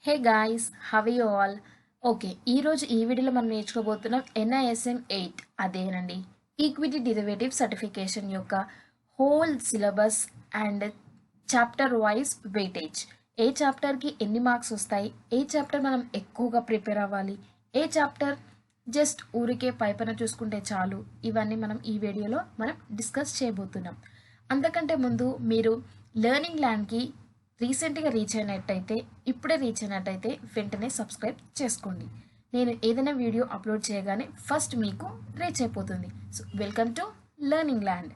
Hey guys, how you all? Okay, ఈరోజు ఈ వీడియోలో మనం నేర్చుకోబోతున్నాం NISM 8 అదేనండి ఈక్విటీ డెరివేటివ్ సర్టిఫికేషన్ యొక్క whole syllabus and chapter wise weightage. ఏ చాప్టర్కి ఎన్ని మార్క్స్ వస్తాయి, ఏ చాప్టర్ మనం ఎక్కువగా ప్రిపేర్ అవ్వాలి, ఏ చాప్టర్ జస్ట్ ఊరికే పైపైన చూసుకుంటే చాలు, ఇవన్నీ మనం ఈ వీడియోలో మనం డిస్కస్ చేయబోతున్నాం. అంతకంటే ముందు మీరు లెర్నింగ్ ల్యాండ్కి రీసెంట్గా ఇప్పుడే రీచ్ అయినట్టయితే వెంటనే సబ్స్క్రైబ్ చేసుకోండి. నేను ఏదైనా వీడియో అప్లోడ్ చేయగానే ఫస్ట్ మీకు రీచ్ అయిపోతుంది. So welcome to learning land.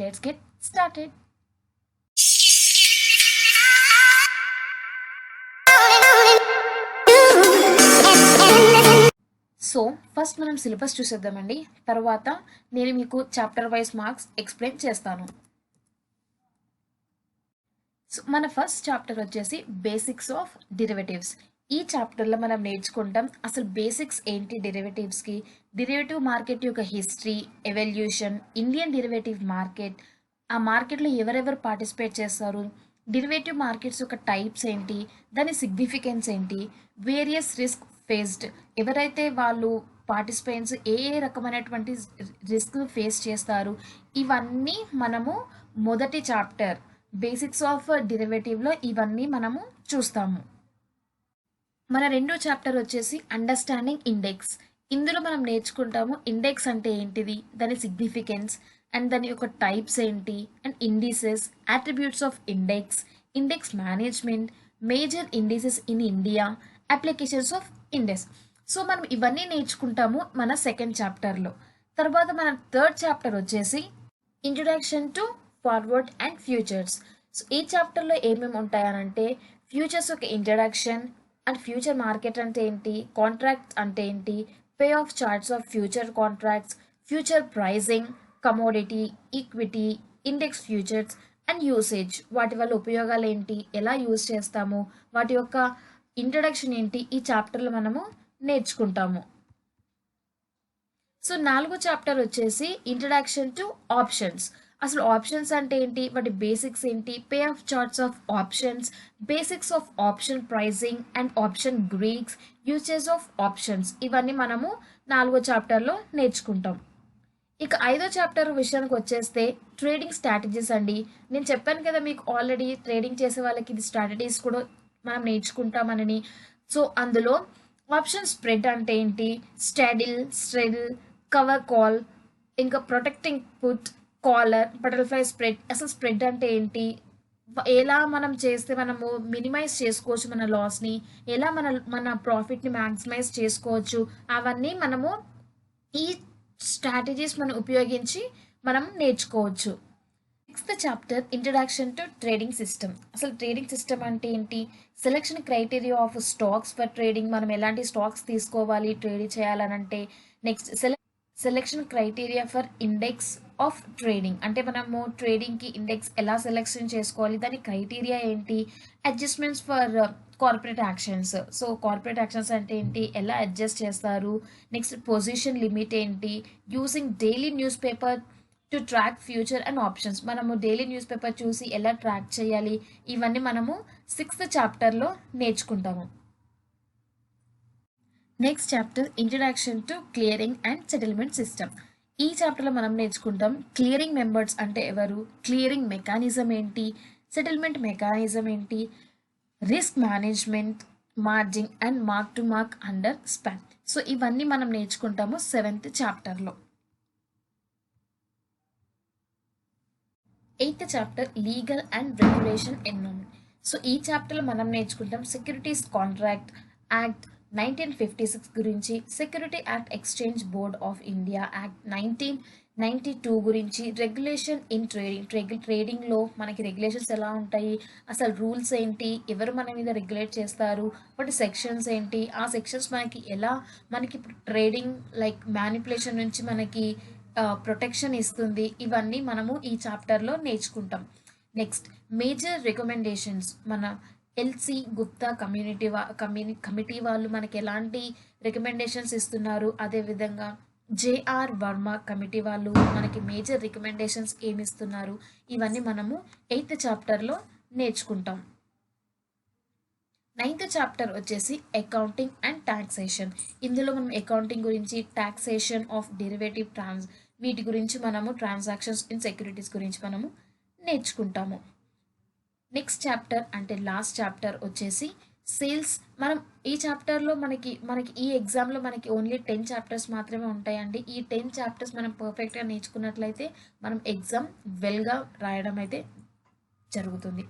Let's get started. So first మనం సిలబస్ చూసేద్దామండి. తర్వాత నేను మీకు చాప్టర్ వైజ్ మార్క్స్ ఎక్స్ప్లెయిన్ చేస్తాను. సో మన ఫస్ట్ చాప్టర్ వచ్చేసి బేసిక్స్ ఆఫ్ డెరివేటివ్స్. ఈ చాప్టర్లో మనం నేర్చుకుంటాం అసలు బేసిక్స్ ఏంటి డెరివేటివ్స్కి, డెరివేటివ్ మార్కెట్ యొక్క history, evolution, Indian derivative market, ఆ మార్కెట్లో ఎవరెవరు పార్టిసిపేట్ చేస్తారు, డెరివేటివ్ మార్కెట్స్ యొక్క టైప్స్ ఏంటి, దాని సిగ్నిఫికెన్స్ ఏంటి, వేరియస్ రిస్క్ ఫేస్డ్, ఎవరైతే వాళ్ళు పార్టిసిపెంట్స్ ఏ ఏ రకమైనటువంటి రిస్క్ ఫేస్ చేస్తారు, ఇవన్నీ మనము మొదటి చాప్టర్ బేసిక్స్ ఆఫ్ డెరివేటివ్లో ఇవన్నీ మనము చూస్తాము. మన రెండో చాప్టర్ వచ్చేసి అండర్స్టాండింగ్ ఇండెక్స్. ఇందులో మనం నేర్చుకుంటాము ఇండెక్స్ అంటే ఏంటిది, దాని సిగ్నిఫికెన్స్ అండ్ దాని యొక్క టైప్స్ ఏంటి, and indices, attributes of index, index management, major indices in India, applications of index. So మనం ఇవన్నీ నేర్చుకుంటాము మన సెకండ్ చాప్టర్లో. తర్వాత మన థర్డ్ చాప్టర్ వచ్చేసి introduction to forward and futures. So ఈ చాప్టర్లో ఏమేమి ఉంటాయనంటే ఫ్యూచర్స్ ఒక ఇంట్రడక్షన్, అండ్ ఫ్యూచర్ మార్కెట్ అంటే ఏంటి, కాంట్రాక్ట్ అంటే ఏంటి, pay off charts of future contracts, future pricing, commodity, equity, index futures and usage, వాటి వల్ల ఉపయోగాలు ఏంటి, ఎలా యూజ్ చేస్తాము, వాటి యొక్క ఇంట్రడక్షన్ ఏంటి, ఈ చాప్టర్లో మనము నేర్చుకుంటాము. సో నాలుగో చాప్టర్ వచ్చేసి ఇంట్రడక్షన్ టు ఆప్షన్స్. అసలు ఆప్షన్స్ అంటే ఏంటి, వాటి బేసిక్స్ ఏంటి, pay off charts of options, basics of option pricing and option Greeks, usage of options, ఇవన్నీ మనము నాలుగో చాప్టర్లో నేర్చుకుంటాం. ఇక ఐదో చాప్టర్ విషయానికి వచ్చేస్తే ట్రేడింగ్ స్ట్రాటజీస్ అండి. నేను చెప్పాను కదా మీకు ఆల్రెడీ ట్రేడింగ్ చేసే వాళ్ళకి ఇది స్ట్రాటజీస్ కూడా మనం నేర్చుకుంటామని. సో అందులో ఆప్షన్ స్ప్రెడ్ అంటే ఏంటి, స్ట్రెడిల్, కవర్ కాల్, ఇంకా protecting put, collar, butterfly spread. అసలు స్ప్రెడ్ అంటే ఏంటి, ఎలా మనం చేస్తే మనము మినిమైజ్ చేసుకోవచ్చు మన లాస్ని, ఎలా మన ప్రాఫిట్ని మ్యాక్సిమైజ్ చేసుకోవచ్చు, అవన్నీ మనము ఈ స్ట్రాటజీస్ మనం ఉపయోగించి మనం నేర్చుకోవచ్చు. Sixth chapter introduction to trading system. అసలు ట్రేడింగ్ సిస్టమ్ అంటే ఏంటి, selection criteria of stocks for trading, మనం ఎలాంటి స్టాక్స్ తీసుకోవాలి ట్రేడ్ చేయాలనంటే. Next selection criteria for index of trading, అంటే మనము ట్రేడింగ్కి ఇండెక్స్ ఎలా సెలెక్షన్ చేసుకోవాలి, దాని క్రైటీరియా ఏంటి, adjustments for corporate actions. So corporate actions అంటే ఏంటి, ఎలా అడ్జస్ట్ చేస్తారు, నెక్స్ట్ పొజిషన్ లిమిట్ ఏంటి, using daily news paper to track future and options, మనము డైలీ న్యూస్ పేపర్ చూసి ఎలా ట్రాక్ చేయాలి, ఇవన్నీ మనము సిక్స్త్ చాప్టర్లో నేర్చుకుంటాము. Next chapter introduction to clearing and settlement system. ఈ చాప్టర్లో మనం నేర్చుకుంటాం క్లియరింగ్ మెంబర్స్ అంటే ఎవరు, క్లియరింగ్ మెకానిజం ఏంటి, సెటిల్మెంట్ మెకానిజం ఏంటి, risk management, margin and mark to mark under span. So ఇవన్నీ మనం నేర్చుకుంటాము సెవెంత్ చాప్టర్లో. Eighth chapter legal and regulation environment. So ఈ చాప్టర్లో మనం నేర్చుకుంటాం సెక్యూరిటీస్ కాంట్రాక్ట్ యాక్ట్ 1956 గురించి, security act, exchange board of India act 1992 గురించి, రెగ్యులేషన్ ఇన్ ట్రేడింగ్లో మనకి రెగ్యులేషన్స్ ఎలా ఉంటాయి, అసలు రూల్స్ ఏంటి, ఎవరు మన మీద రెగ్యులేట్ చేస్తారు, వాటి సెక్షన్స్ ఏంటి, ఆ సెక్షన్స్ మనకి ట్రేడింగ్ లైక్ మ్యానిపులేషన్ నుంచి మనకి ప్రొటెక్షన్ ఇస్తుంది, ఇవన్నీ మనము ఈ చాప్టర్లో నేర్చుకుంటాం. నెక్స్ట్ మేజర్ రికమెండేషన్స్, మన ఎల్సి గుప్తా కమిటీ వాళ్ళు మనకి ఎలాంటి రికమెండేషన్స్ ఇస్తున్నారు, అదేవిధంగా జేఆర్ వర్మ కమిటీ వాళ్ళు మనకి మేజర్ రికమెండేషన్స్ ఏమిస్తున్నారు, ఇవన్నీ మనము ఎయిత్ చాప్టర్లో నేర్చుకుంటాం. 9th చాప్టర్ వచ్చేసి అకౌంటింగ్ అండ్ టాక్సేషన్. ఇందులో మనం అకౌంటింగ్ గురించి, టాక్సేషన్ ఆఫ్ డెరివేటివ్ వీటి గురించి మనము ట్రాన్సాక్షన్స్ ఇన్ సెక్యూరిటీస్ గురించి మనము నేర్చుకుంటాము. నెక్స్ట్ చాప్టర్ అంటే లాస్ట్ చాప్టర్ వచ్చేసి సేల్స్. మనం ఈ చాప్టర్లో మనకి ఈ ఎగ్జామ్లో మనకి ఓన్లీ 10 చాప్టర్స్ మాత్రమే ఉంటాయండి. ఈ 10 చాప్టర్స్ మనం పర్ఫెక్ట్గా నేర్చుకున్నట్లయితే మనం ఎగ్జామ్ వెల్గా రాయడం అయితే జరుగుతుంది.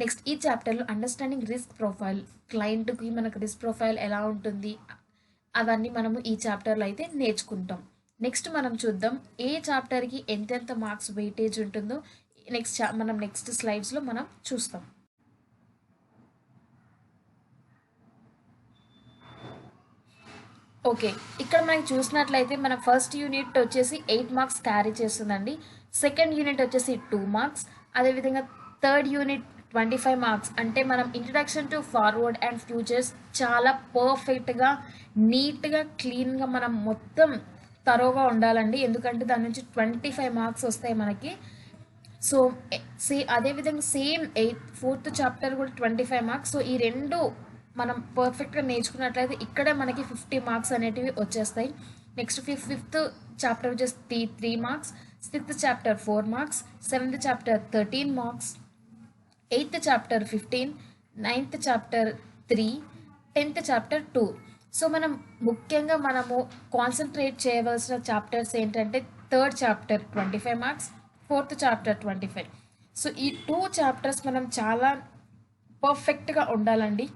నెక్స్ట్ ఈ చాప్టర్లో అండర్స్టాండింగ్ రిస్క్ ప్రొఫైల్, క్లయింట్కి మనకు రిస్క్ ప్రొఫైల్ ఎలా ఉంటుంది అవన్నీ మనము ఈ చాప్టర్లో అయితే నేర్చుకుంటాం. నెక్స్ట్ మనం చూద్దాం ఏ చాప్టర్కి ఎంతెంత మార్క్స్ వెయిటేజ్ ఉంటుందో మనం నెక్స్ట్ స్లైడ్స్లో మనం చూస్తాం. ఓకే, ఇక్కడ మనకి చూసినట్లయితే మన ఫస్ట్ యూనిట్ వచ్చేసి 8 మార్క్స్ క్యారీ చేస్తుందండి. సెకండ్ యూనిట్ వచ్చేసి 2 మార్క్స్. అదేవిధంగా థర్డ్ యూనిట్ 25 మార్క్స్. అంటే మనం introduction to forward and futures చాలా పర్ఫెక్ట్గా, నీట్గా, క్లీన్గా మనం మొత్తం తరోగా ఉండాలండి. ఎందుకంటే దాని నుంచి 25 మార్క్స్ వస్తాయి మనకి. సో అదేవిధంగా సేమ్ 4th చాప్టర్ కూడా 25 మార్క్స్. సో ఈ రెండు మనం పర్ఫెక్ట్గా నేర్చుకున్నట్లయితే ఇక్కడే మనకి 50 మార్క్స్ అనేటివి వచ్చేస్తాయి. నెక్స్ట్ 5th చాప్టర్ వచ్చేసి 3 marks, 6th chapter 4 marks, 7th chapter 13 marks, 8th chapter 15, 9th chapter 3, 10th chapter 2. So మనం ముఖ్యంగా మనము కాన్సన్ట్రేట్ చేయవలసిన చాప్టర్స్ ఏంటంటే 3rd chapter 25 marks, 4th chapter 25. So ఈ 2 చాప్టర్స్ మనం చాలా పర్ఫెక్ట్గా ఉండాలండి.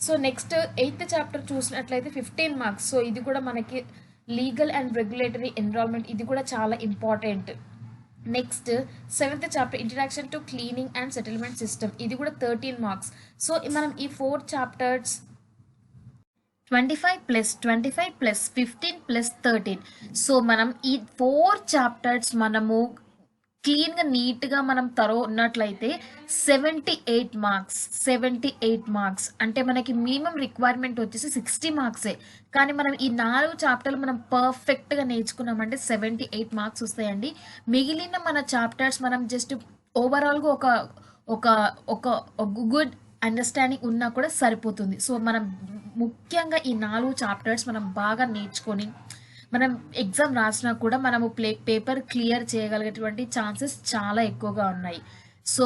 సో నెక్స్ట్ 8th చాప్టర్ చూసినట్లయితే 15 మార్క్స్. సో ఇది కూడా మనకి లీగల్ అండ్ రెగ్యులేటరీ ఎన్విరాన్మెంట్, ఇది కూడా చాలా important. Next 7th chapter introduction to cleaning and settlement system, ఇది కూడా 13 మార్క్స్. సో మనం ఈ 4 చాప్టర్స్ 25 + 25 + 15 + 13. సో మనం ఈ 4 చాప్టర్స్ మనము క్లీన్గా, నీట్గా మనం ఉన్నట్లయితే 78 మార్క్స్. 78 మార్క్స్ అంటే మనకి మినిమం రిక్వైర్మెంట్ వచ్చేసి 60 మార్క్సే. కానీ మనం ఈ 4 చాప్టర్లు మనం పర్ఫెక్ట్గా నేర్చుకున్నామంటే 78 మార్క్స్ వస్తాయండి. మిగిలిన మన చాప్టర్స్ మనం జస్ట్ ఓవరాల్గా ఒక ఒక గుడ్ అండర్స్టాండింగ్ ఉన్నా కూడా సరిపోతుంది. సో మనం ముఖ్యంగా ఈ 4 చాప్టర్స్ మనం బాగా నేర్చుకొని మనం ఎగ్జామ్ రాసినా కూడా మనము పేపర్ క్లియర్ చేయగలిగేటువంటి ఛాన్సెస్ చాలా ఎక్కువగా ఉన్నాయి. So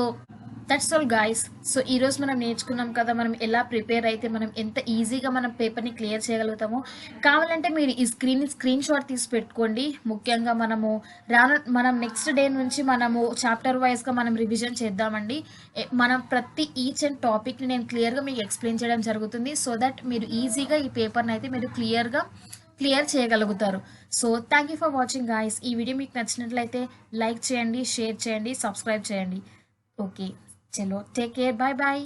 that's all guys. So ఈరోజు మనం నేర్చుకున్నాం కదా మనం ఎలా ప్రిపేర్ అయితే మనం ఎంత ఈజీగా మనం పేపర్ని క్లియర్ చేయగలుగుతామో. కావాలంటే మీరు ఈ స్క్రీన్ షాట్ తీసి పెట్టుకోండి. ముఖ్యంగా మనం నెక్స్ట్ డే నుంచి మనము చాప్టర్ వైజ్గా మనం రివిజన్ చేద్దామండి. మనం ప్రతి ఈచ్ అండ్ టాపిక్ని నేను క్లియర్గా మీకు ఎక్స్ప్లెయిన్ చేయడం జరుగుతుంది. సో దట్ మీరు ఈజీగా ఈ పేపర్ని అయితే మీరు క్లియర్ చేయగలుగుతారు. So thank you for watching guys. ఈ వీడియో మీకు నచ్చినట్లయితే లైక్ చేయండి, షేర్ చేయండి, సబ్స్క్రైబ్ చేయండి. ఓకే, చలో, టేక్ కేర్, బాయ్ బాయ్.